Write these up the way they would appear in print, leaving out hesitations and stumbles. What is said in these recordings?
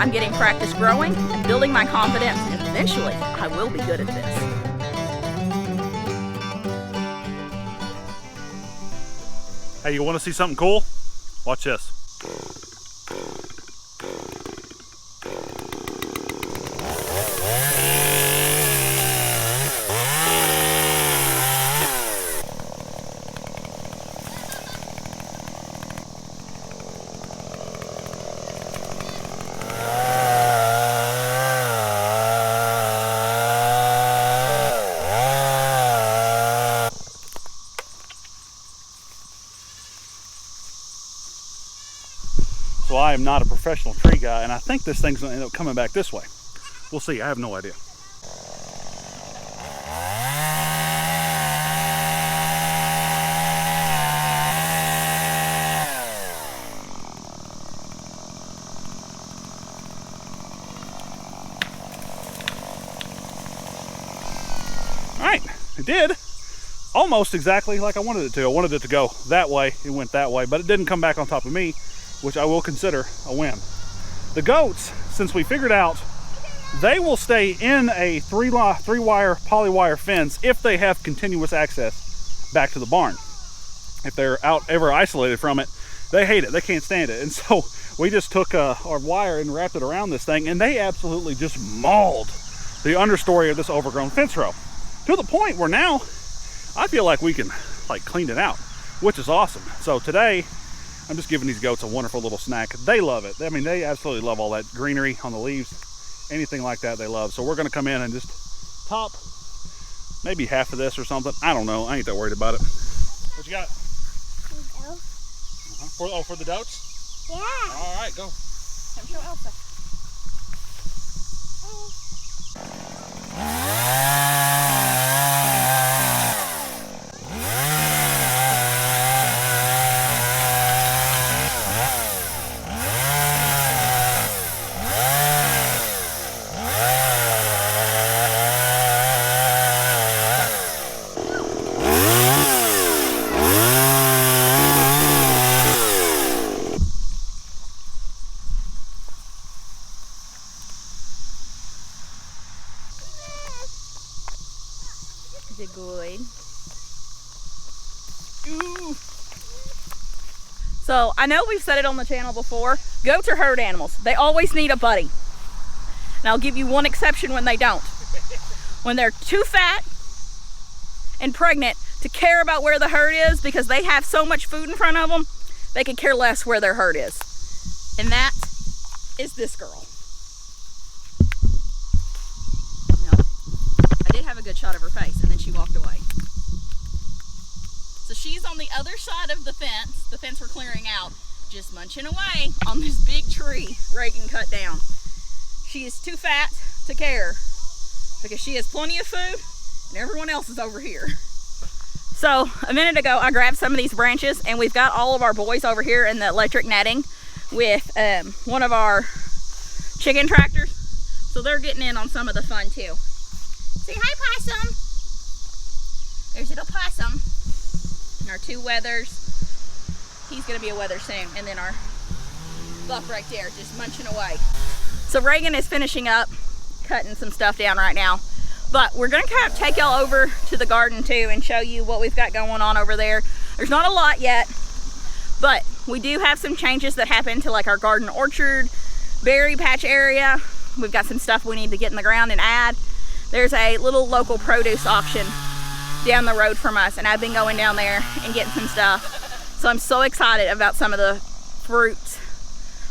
I'm getting practice growing and building my confidence, and eventually I will be good at this. Hey, you want to see something cool? Watch this. So I am not a professional tree guy, and I think this thing's gonna end up coming back this way. We'll see, I have no idea. All right, it did. Almost exactly like I wanted it to. I wanted it to go that way, it went that way, but it didn't come back on top of me, which I will consider a win. The goats, since we figured out, they will stay in a three-wire poly-wire fence if they have continuous access back to the barn. If they're out ever isolated from it, they hate it, they can't stand it. And so we just took our wire and wrapped it around this thing, and they absolutely just mauled the understory of this overgrown fence row. To the point where now, I feel like we can like clean it out, which is awesome. So today, I'm just giving these goats a wonderful little snack. They love it. I mean, they absolutely love all that greenery on the leaves. Anything like that they love. So we're gonna come in and just top maybe half of this or something. I don't know, I ain't that worried about it. What you got? For the goats? Yeah. All right, go. Come show Elsa. Is it good? Ooh. So I know we've said it on the channel before, goats are herd animals. They always need a buddy. And I'll give you one exception when they don't. When they're too fat and pregnant to care about where the herd is because they have so much food in front of them, they could care less where their herd is. And that is this girl. I did have a good shot of her face, and then she walked away. So she's on the other side of the fence we're clearing out, just munching away on this big tree Reagan cut down. She is too fat to care because she has plenty of food and everyone else is over here. So a minute ago I grabbed some of these branches, and we've got all of our boys over here in the electric netting with one of our chicken tractors. So they're getting in on some of the fun too. Say hi, possum. There's little possum. And our two wethers. He's gonna be a wether soon. And then our buck right there, just munching away. So Reagan is finishing up cutting some stuff down right now. But we're gonna kind of take y'all over to the garden too and show you what we've got going on over there. There's not a lot yet, but we do have some changes that happen to like our garden orchard, berry patch area. We've got some stuff we need to get in the ground and add. There's a little local produce auction down the road from us, and I've been going down there and getting some stuff. So I'm so excited about some of the fruits.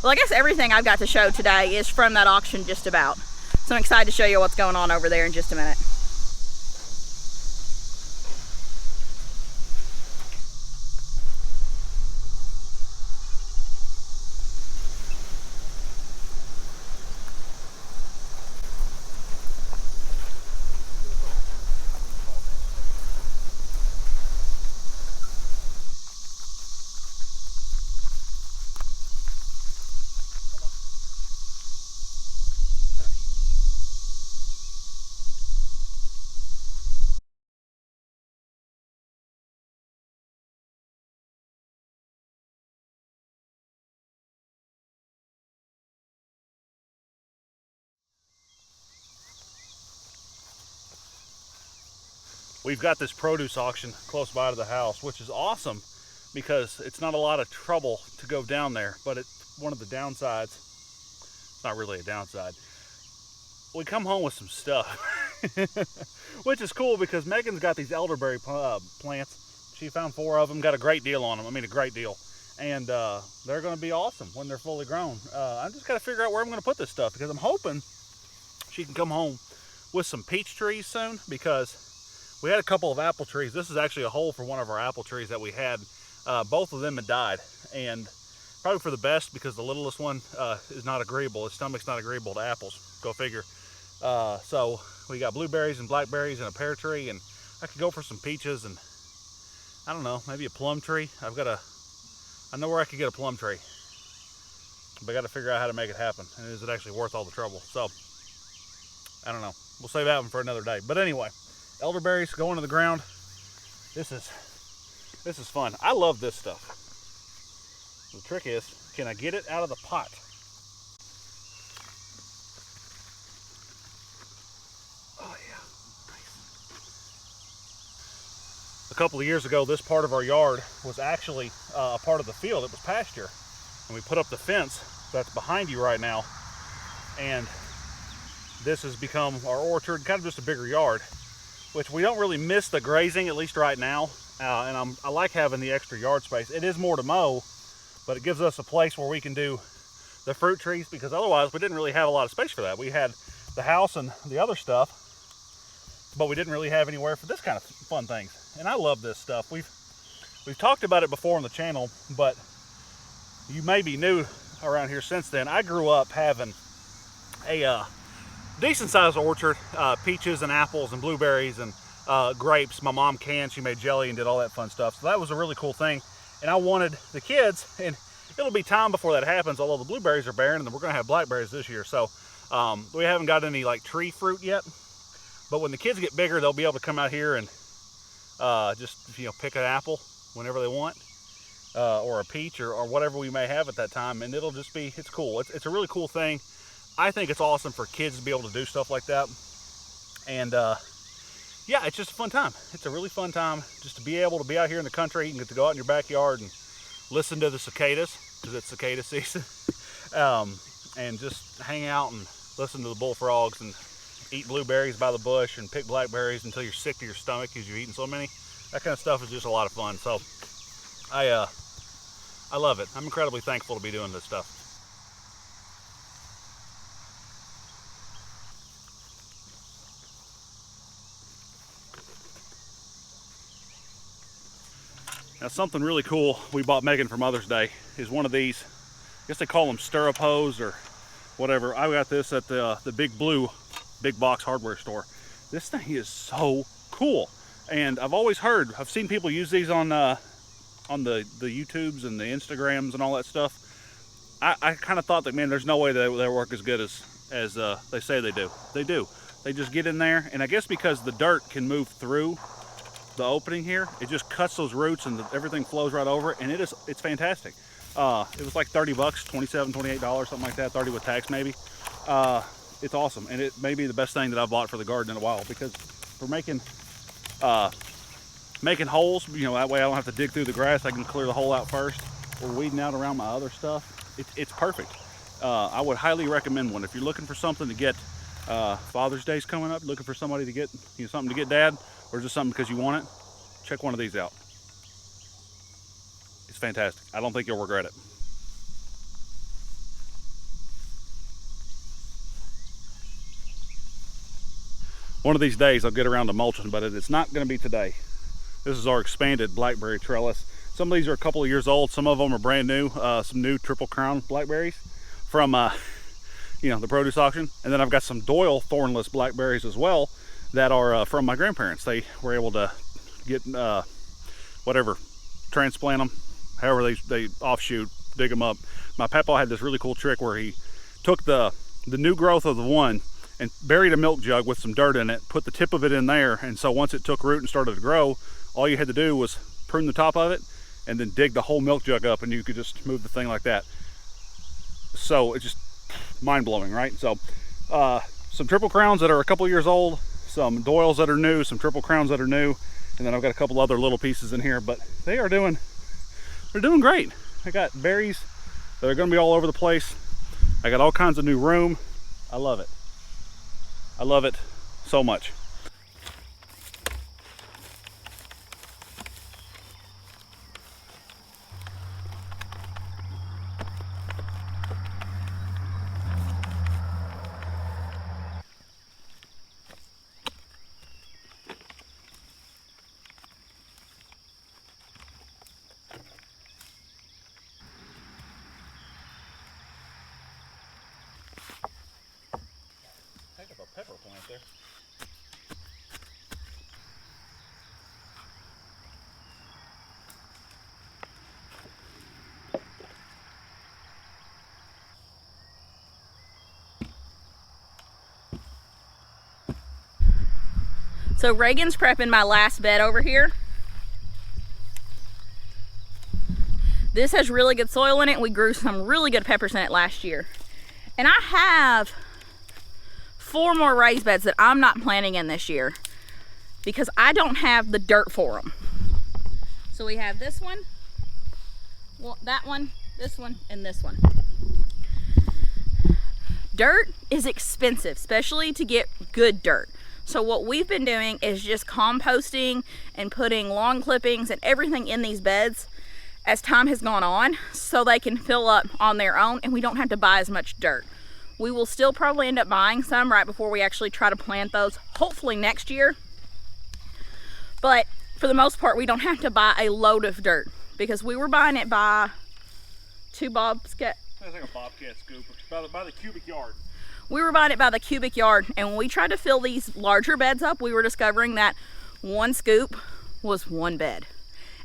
Well, I guess everything I've got to show today is from that auction just about. So I'm excited to show you what's going on over there in just a minute. we've got this produce auction close by to the house, which is awesome because it's not a lot of trouble to go down there, but it's one of the downsides. It's not really a downside. We come home with some stuff, which is cool because Megan's got these elderberry plants. She found 4 of them, got a great deal on them. I mean, a great deal. And they're going to be awesome when they're fully grown. I just got to figure out where I'm going to put this stuff because I'm hoping she can come home with some peach trees soon, because we had a couple of apple trees. This is actually a hole for one of our apple trees that we had. Both of them had died, and probably for the best because the littlest one is not agreeable. His stomach's not agreeable to apples. Go figure. So we got blueberries and blackberries and a pear tree, and I could go for some peaches and I don't know, maybe a plum tree. I know where I could get a plum tree, but I got to figure out how to make it happen. And is it actually worth all the trouble? So I don't know. We'll save that one for another day. But anyway, elderberries going to the ground. This is fun. I love this stuff. The trick is, can I get it out of the pot? Oh yeah, nice. A couple of years ago, this part of our yard was actually a part of the field. It was pasture. And we put up the fence that's behind you right now. And this has become our orchard, kind of just a bigger yard, which we don't really miss the grazing, at least right now. And I like having the extra yard space. It is more to mow, but it gives us a place where we can do the fruit trees, because otherwise we didn't really have a lot of space for that. We had the house and the other stuff, but we didn't really have anywhere for this kind of fun things. And I love this stuff. We've talked about it before on the channel, but you may be new around here since then. I grew up having a decent sized orchard, peaches and apples and blueberries and grapes. My mom canned, she made jelly and did all that fun stuff. So that was a really cool thing. And I wanted the kids, and it'll be time before that happens, although the blueberries are barren, and then we're gonna have blackberries this year. So we haven't got any like tree fruit yet, but when the kids get bigger, they'll be able to come out here and just, you know, pick an apple whenever they want, or a peach or whatever we may have at that time. And it'll just be, it's cool. It's a really cool thing. I think it's awesome for kids to be able to do stuff like that. And yeah, it's just a fun time. It's a really fun time just to be able to be out here in the country. You can get to go out in your backyard and listen to the cicadas, because it's cicada season, and just hang out and listen to the bullfrogs and eat blueberries by the bush and pick blackberries until you're sick to your stomach because you've eaten so many. That kind of stuff is just a lot of fun. So I love it. I'm incredibly thankful to be doing this stuff. Now, something really cool we bought Megan for Mother's Day is one of these, I guess they call them stirrup hose or whatever. I got this at the Big Blue big box hardware store. This thing is so cool. And I've always heard, I've seen people use these on the YouTubes and the Instagrams and all that stuff. I kind of thought that, man, there's no way they work as good as they say they do. They do. They just get in there, and I guess because the dirt can move through the opening here, it just cuts those roots and everything flows right over, and it's fantastic. It was like 30 bucks, $27, $28, something like that, 30 with tax maybe. It's awesome, and it may be the best thing that I've bought for the garden in a while, because for making holes, you know, that way I don't have to dig through the grass. I can clear the hole out first, or weeding out around my other stuff. It's perfect. I would highly recommend one if you're looking for something to get. Father's Day's coming up, looking for somebody to get, you know, something to get dad, or just something because you want it. Check one of these out. It's fantastic. I don't think you'll regret it. One of these days I'll get around to mulching, but it's not going to be today. This is our expanded blackberry trellis. Some of these are a couple of years old. Some of them are brand new. Some new Triple Crown blackberries from you know, the produce auction. And then I've got some Doyle thornless blackberries as well that are from my grandparents. They were able to get whatever, transplant them, however they offshoot, dig them up. My papa had this really cool trick where he took the new growth of the one and buried a milk jug with some dirt in it, put the tip of it in there, and so once it took root and started to grow, all you had to do was prune the top of it and then dig the whole milk jug up, and you could just move the thing like that. So it's just mind-blowing, right? So some Triple Crowns that are a couple years old, some Doyles that are new, some Triple Crowns that are new, and then I've got a couple other little pieces in here, but they're doing great. I got berries that are gonna be all over the place. I got all kinds of new room. I love it. I love it so much. Heck of a pepper plant there. So Reagan's prepping my last bed over here. This has really good soil in it. We grew some really good peppers in it last year. And I have 4 more raised beds that I'm not planting in this year because I don't have the dirt for them. So we have this one, well, that one, this one, and this one. Dirt is expensive, especially to get good dirt. So what we've been doing is just composting and putting lawn clippings and everything in these beds as time has gone on so they can fill up on their own and we don't have to buy as much dirt. We will still probably end up buying some right before we actually try to plant those, hopefully next year. But for the most part, we don't have to buy a load of dirt because we were buying it by 2 bobcat. That's like a bobcat scoop, by the cubic yard. We were buying it by the cubic yard, and when we tried to fill these larger beds up, we were discovering that 1 scoop was 1 bed.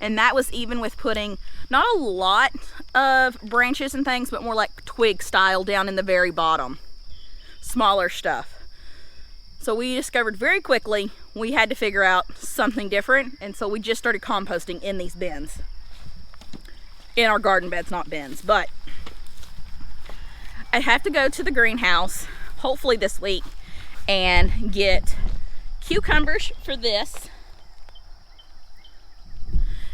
And that was even with putting not a lot of branches and things, but more like twig style down in the very bottom. Smaller stuff. So we discovered very quickly we had to figure out something different, and so we just started composting in these bins. In our garden beds, not bins, but I have to go to the greenhouse, hopefully this week, and get cucumbers for this.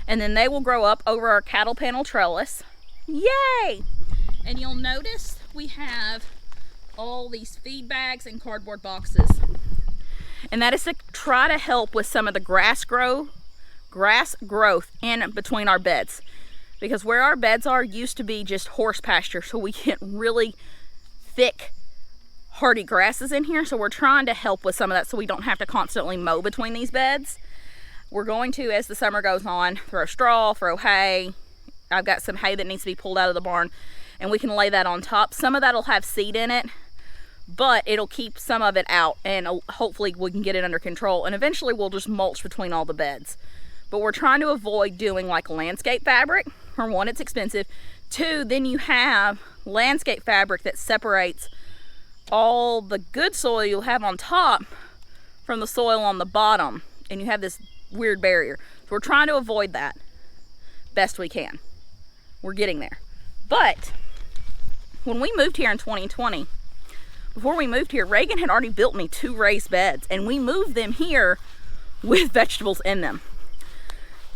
And then they will grow up over our cattle panel trellis. Yay! And you'll notice we have all these feed bags and cardboard boxes. And that is to try to help with some of the grass growth in between our beds. Because where our beds are used to be just horse pasture, so we get really thick, hardy grasses in here. So we're trying to help with some of that so we don't have to constantly mow between these beds. We're going to, as the summer goes on, throw straw, throw hay. I've got some hay that needs to be pulled out of the barn, and we can lay that on top. Some of that will have seed in it, but it'll keep some of it out, and hopefully we can get it under control. And eventually we'll just mulch between all the beds. But we're trying to avoid doing like landscape fabric. For 1, it's expensive. 2, then you have landscape fabric that separates all the good soil you'll have on top from the soil on the bottom, and you have this weird barrier. So we're trying to avoid that best we can. We're getting there. But when we moved here in 2020, before we moved here, Reagan had already built me 2 raised beds, and we moved them here with vegetables in them.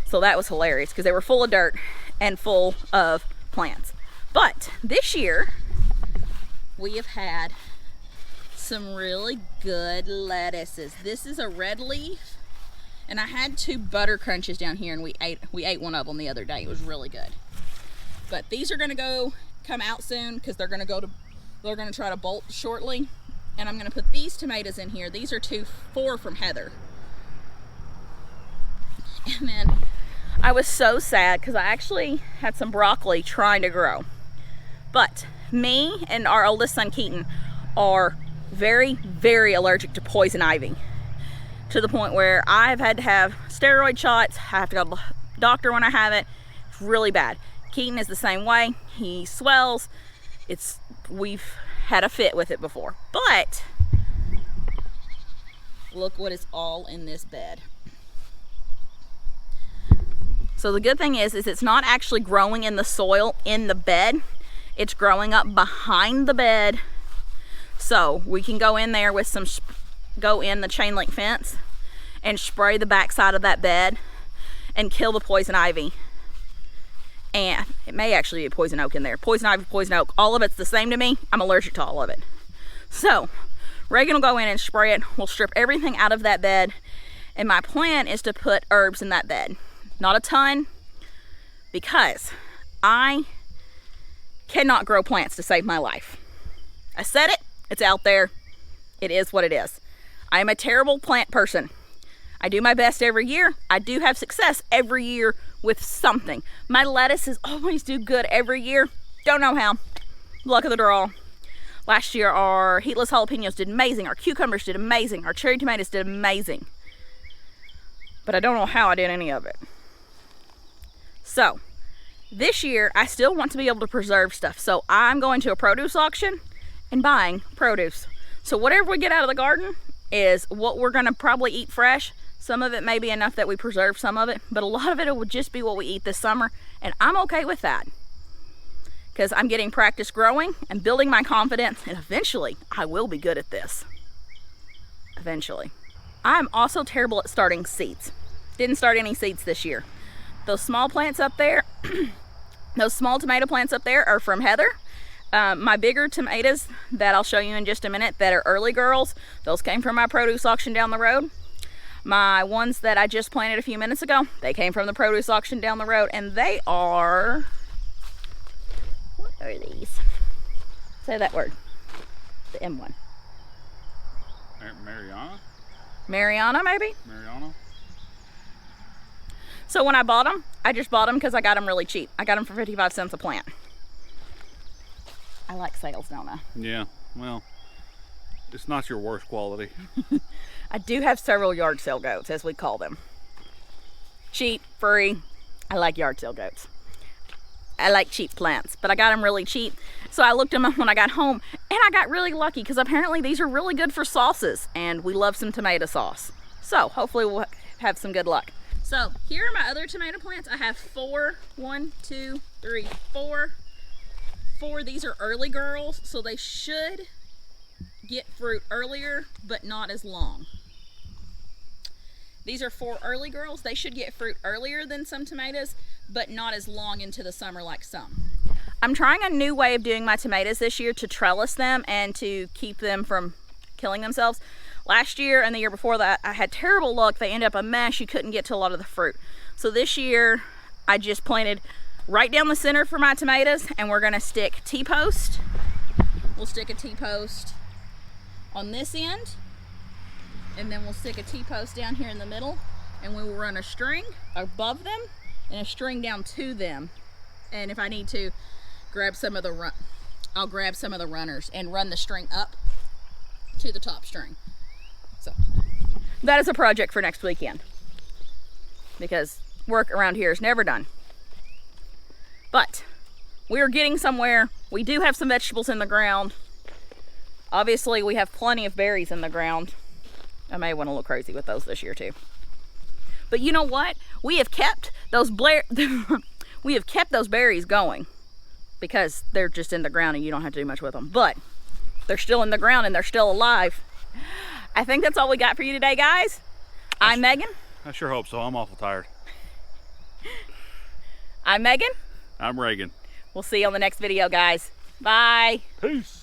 So that was hilarious because they were full of dirt and full of plants. But this year we have had some really good lettuces. This is a red leaf, and I had 2 butter crunches down here, and we ate one of them the other day. It was really good. But these are going to come out soon because they're going to try to bolt shortly, and I'm going to put these tomatoes in here. These are 4 from Heather. And then I was so sad because I actually had some broccoli trying to grow. But me and our oldest son Keaton are very, very allergic to poison ivy. To the point where I've had to have steroid shots. I have to go to the doctor when I have it. It's really bad. Keaton is the same way. He swells. We've had a fit with it before. But look what is all in this bed. So the good thing is it's not actually growing in the soil in the bed. It's growing up behind the bed. So we can go in there with some go in the chain link fence and spray the backside of that bed and kill the poison ivy. And it may actually be poison oak in there. Poison ivy, poison oak, all of it's the same to me. I'm allergic to all of it. So Reagan will go in and spray it. We'll strip everything out of that bed. And my plan is to put herbs in that bed. Not a ton, because I cannot grow plants to save my life. I said it, it's out there. It is what it is. I am a terrible plant person. I do my best every year. I do have success every year with something. My lettuces always do good every year. Don't know how. Luck of the draw. Last year our heatless jalapenos did amazing. Our cucumbers did amazing. Our cherry tomatoes did amazing. But I don't know how I did any of it. So this year I still want to be able to preserve stuff. So I'm going to a produce auction and buying produce. So whatever we get out of the garden is what we're going to probably eat fresh. Some of it may be enough that we preserve some of it, but a lot of it will just be what we eat this summer, and I'm okay with that, because I'm getting practice growing and building my confidence, and eventually I will be good at this. Eventually. I'm also terrible at starting seeds. Didn't start any seeds this year. Those small plants up there, those small tomato plants up there are from Heather. My bigger tomatoes that I'll show you in just a minute that are early girls, those came from my produce auction down the road. My ones that I just planted a few minutes ago, they came from the produce auction down the road, and they are, what are these? Say that word, the M one. Mariana? Mariana, maybe? Mariana? So when I bought them, I just bought them because I got them really cheap. I got them for 55 cents a plant. I like sales, don't I? Yeah, well, it's not your worst quality. I do have several yard sale goats, as we call them. Cheap, free. I like yard sale goats. I like cheap plants, but I got them really cheap. So I looked them up when I got home, and I got really lucky because apparently these are really good for sauces, and we love some tomato sauce. So hopefully we'll have some good luck. So here are my other tomato plants. I have four. These are early girls, so they should get fruit earlier, but not as long. These are 4 early girls. They should get fruit earlier than some tomatoes, but not as long into the summer like some. I'm trying a new way of doing my tomatoes this year to trellis them and to keep them from killing themselves. Last year and the year before that, I had terrible luck. They ended up a mess. You couldn't get to a lot of the fruit. So this year, I just planted right down the center for my tomatoes, and we're gonna stick T-post. We'll stick a T-post on this end, and then we'll stick a T-post down here in the middle, and we will run a string above them and a string down to them. And if I need to grab some of the I'll grab some of the runners and run the string up to the top string. So that is a project for next weekend, because work around here is never done. But we're getting somewhere. We do have some vegetables in the ground. Obviously, we have plenty of berries in the ground. I may want to look crazy with those this year too. But you know what? We have kept those berries going because they're just in the ground and you don't have to do much with them. But they're still in the ground and they're still alive. I think that's all we got for you today, guys. I'm Megan. I sure hope so. I'm awful tired. I'm Megan. I'm Reagan. We'll see you on the next video, guys. Bye. Peace.